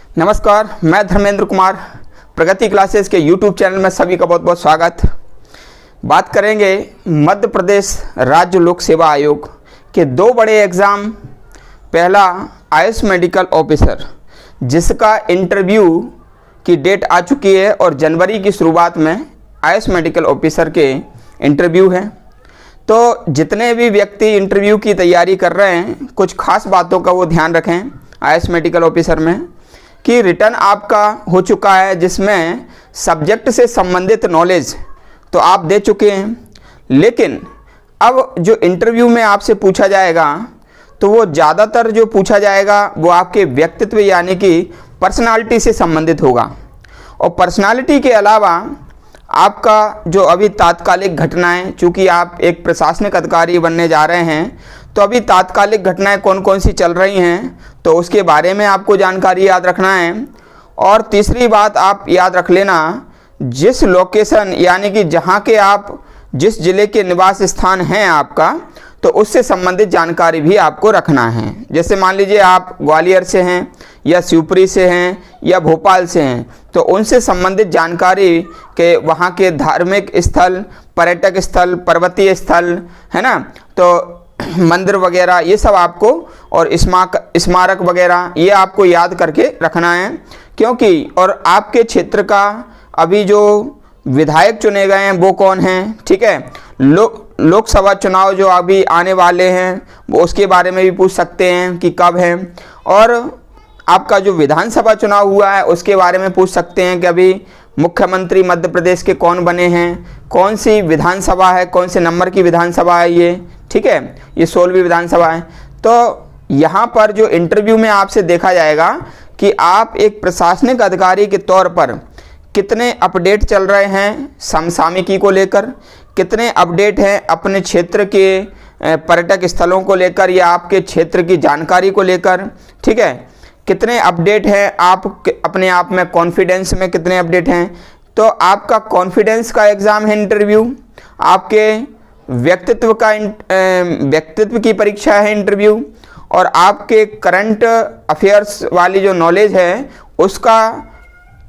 नमस्कार, मैं धर्मेंद्र कुमार। प्रगति क्लासेस के YouTube चैनल में सभी का बहुत बहुत स्वागत। बात करेंगे मध्य प्रदेश राज्य लोक सेवा आयोग के दो बड़े एग्ज़ाम। पहला आयुष मेडिकल ऑफिसर, जिसका इंटरव्यू की डेट आ चुकी है और जनवरी की शुरुआत में आयुष मेडिकल ऑफिसर के इंटरव्यू है। तो जितने भी व्यक्ति इंटरव्यू की तैयारी कर रहे हैं, कुछ खास बातों का वो ध्यान रखें आयुष मेडिकल ऑफिसर में कि रिटर्न आपका हो चुका है, जिसमें सब्जेक्ट से संबंधित नॉलेज तो आप दे चुके हैं, लेकिन अब जो इंटरव्यू में आपसे पूछा जाएगा तो वो ज़्यादातर जो पूछा जाएगा वो आपके व्यक्तित्व यानी कि पर्सनालिटी से संबंधित होगा। और पर्सनालिटी के अलावा आपका जो अभी तात्कालिक घटनाएं, चूँकि आप एक प्रशासनिक अधिकारी बनने जा रहे हैं, तो अभी तात्कालिक घटनाएं कौन कौन सी चल रही हैं तो उसके बारे में आपको जानकारी याद रखना है। और तीसरी बात आप याद रख लेना, जिस लोकेशन यानी कि जहां के आप जिस ज़िले के निवास स्थान हैं आपका, तो उससे संबंधित जानकारी भी आपको रखना है। जैसे मान लीजिए आप ग्वालियर से हैं या शिवपुरी से हैं या भोपाल से हैं, तो उनसे संबंधित जानकारी के वहाँ के धार्मिक स्थल, पर्यटक स्थल, पर्वतीय स्थल है ना, तो मंदिर वगैरह ये सब आपको, और स्मारक वगैरह ये आपको याद करके रखना है। क्योंकि और आपके क्षेत्र का अभी जो विधायक चुने गए हैं वो कौन हैं, ठीक है। लोकसभा चुनाव जो अभी आने वाले हैं वो उसके बारे में भी पूछ सकते हैं कि कब हैं। और आपका जो विधानसभा चुनाव हुआ है उसके बारे में पूछ सकते हैं कि अभी मुख्यमंत्री मध्य प्रदेश के कौन बने हैं, कौन सी विधानसभा है, कौन से नंबर की विधानसभा है ये, ठीक है, ये 16वीं विधानसभा है। तो यहाँ पर जो इंटरव्यू में आपसे देखा जाएगा कि आप एक प्रशासनिक अधिकारी के तौर पर कितने अपडेट चल रहे हैं समसामयिकी को लेकर, कितने अपडेट हैं अपने क्षेत्र के पर्यटक स्थलों को लेकर या आपके क्षेत्र की जानकारी को लेकर, ठीक है, कितने अपडेट हैं आप अपने आप में, कॉन्फिडेंस में कितने अपडेट हैं। तो आपका कॉन्फिडेंस का एग्ज़ाम है इंटरव्यू, आपके व्यक्तित्व की परीक्षा है इंटरव्यू, और आपके करंट अफेयर्स वाली जो नॉलेज है उसका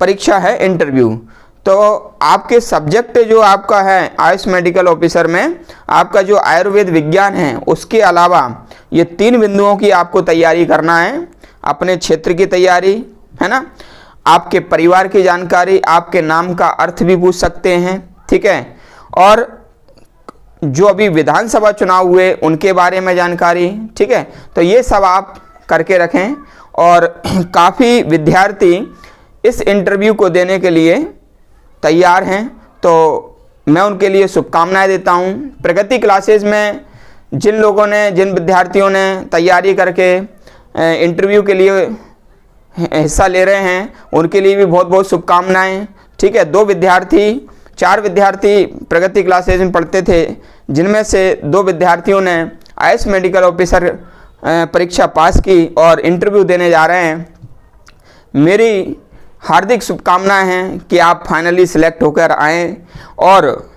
परीक्षा है इंटरव्यू। तो आपके सब्जेक्ट जो आपका है आयुष मेडिकल ऑफिसर में, आपका जो आयुर्वेद विज्ञान है, उसके अलावा ये 3 बिंदुओं की आपको तैयारी करना है। अपने क्षेत्र की तैयारी है ना, आपके परिवार की जानकारी, आपके नाम का अर्थ भी पूछ सकते हैं, ठीक है, और जो अभी विधानसभा चुनाव हुए उनके बारे में जानकारी, ठीक है। तो ये सब आप करके रखें। और काफ़ी विद्यार्थी इस इंटरव्यू को देने के लिए तैयार हैं, तो मैं उनके लिए शुभकामनाएं देता हूं। प्रगति क्लासेस में जिन विद्यार्थियों ने तैयारी करके इंटरव्यू के लिए हिस्सा ले रहे हैं उनके लिए भी बहुत बहुत शुभकामनाएं, ठीक है। 4 विद्यार्थी प्रगति क्लासेज में पढ़ते थे, जिनमें से 2 विद्यार्थियों ने आयुष मेडिकल ऑफिसर परीक्षा पास की और इंटरव्यू देने जा रहे हैं। मेरी हार्दिक शुभकामनाएं हैं कि आप फाइनली सिलेक्ट होकर आएँ, और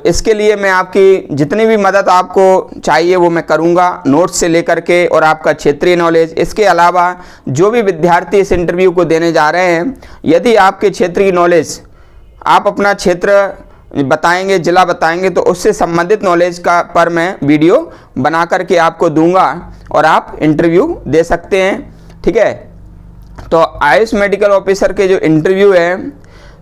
इसके लिए मैं आपकी जितनी भी मदद आपको चाहिए वो मैं करूँगा, नोट्स से लेकर के और आपका क्षेत्रीय नॉलेज। इसके अलावा जो भी विद्यार्थी इस इंटरव्यू को देने जा रहे हैं, यदि आपके क्षेत्रीय नॉलेज, आप अपना क्षेत्र बताएंगे, जिला बताएंगे, तो उससे संबंधित नॉलेज का पर मैं वीडियो बना करके आपको दूंगा और आप इंटरव्यू दे सकते हैं, ठीक है। तो आयुष मेडिकल ऑफिसर के जो इंटरव्यू है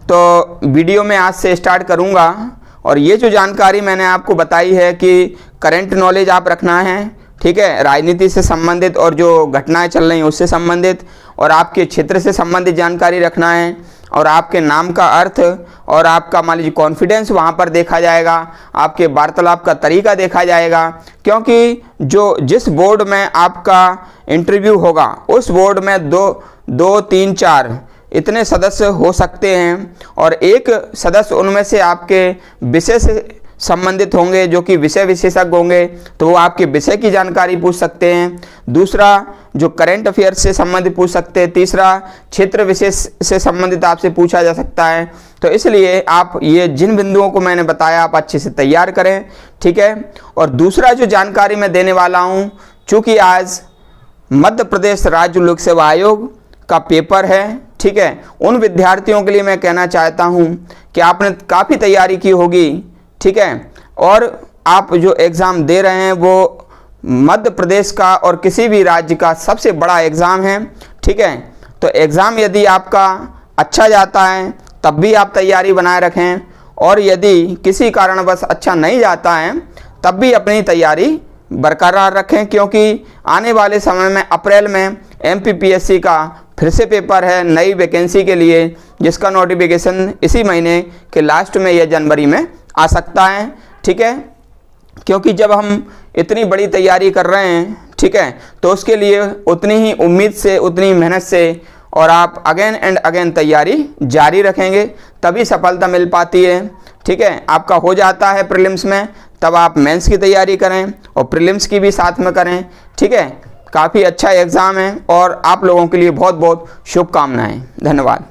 तो वीडियो में आज से स्टार्ट करूंगा। और ये जो जानकारी मैंने आपको बताई है कि करंट नॉलेज आप रखना है, ठीक है, राजनीति से संबंधित और जो घटनाएं चल रही हैं उससे संबंधित, और आपके क्षेत्र से संबंधित जानकारी रखना है, और आपके नाम का अर्थ और आपका मान लीजिए कॉन्फिडेंस वहाँ पर देखा जाएगा, आपके वार्तालाप का तरीका देखा जाएगा। क्योंकि जिस बोर्ड में आपका इंटरव्यू होगा उस बोर्ड में 2, 3, 4 इतने सदस्य हो सकते हैं, और एक सदस्य उनमें से आपके विषय से संबंधित होंगे, जो कि विषय विशेषज्ञ होंगे, तो वो आपके विषय की जानकारी पूछ सकते हैं। दूसरा जो करंट अफेयर्स से संबंधित पूछ सकते हैं। तीसरा क्षेत्र विशेष से संबंधित आपसे पूछा जा सकता है। तो इसलिए आप ये जिन बिंदुओं को मैंने बताया आप अच्छे से तैयार करें, ठीक है। और दूसरा जो जानकारी मैं देने वाला हूँ, चूँकि आज मध्य प्रदेश राज्य लोक सेवा आयोग का पेपर है, ठीक है, उन विद्यार्थियों के लिए मैं कहना चाहता हूं कि आपने काफ़ी तैयारी की होगी, ठीक है, और आप जो एग्ज़ाम दे रहे हैं वो मध्य प्रदेश का और किसी भी राज्य का सबसे बड़ा एग्ज़ाम है, ठीक है। तो एग्ज़ाम यदि आपका अच्छा जाता है तब भी आप तैयारी बनाए रखें, और यदि किसी कारणवश अच्छा नहीं जाता है तब भी अपनी तैयारी बरकरार रखें, क्योंकि आने वाले समय में अप्रैल में MPPSC का फिर से पेपर है नई वैकेंसी के लिए, जिसका नोटिफिकेशन इसी महीने के लास्ट में या जनवरी में आ सकता है, ठीक है। क्योंकि जब हम इतनी बड़ी तैयारी कर रहे हैं, ठीक है, तो उसके लिए उतनी ही उम्मीद से, उतनी मेहनत से और आप अगेन एंड अगेन तैयारी जारी रखेंगे तभी सफलता मिल पाती है, ठीक है। आपका हो जाता है प्रीलिम्स में, तब आप मेंस की तैयारी करें और प्रीलिम्स की भी साथ में करें, ठीक है। काफ़ी अच्छा एग्ज़ाम है और आप लोगों के लिए बहुत बहुत शुभकामनाएं। धन्यवाद।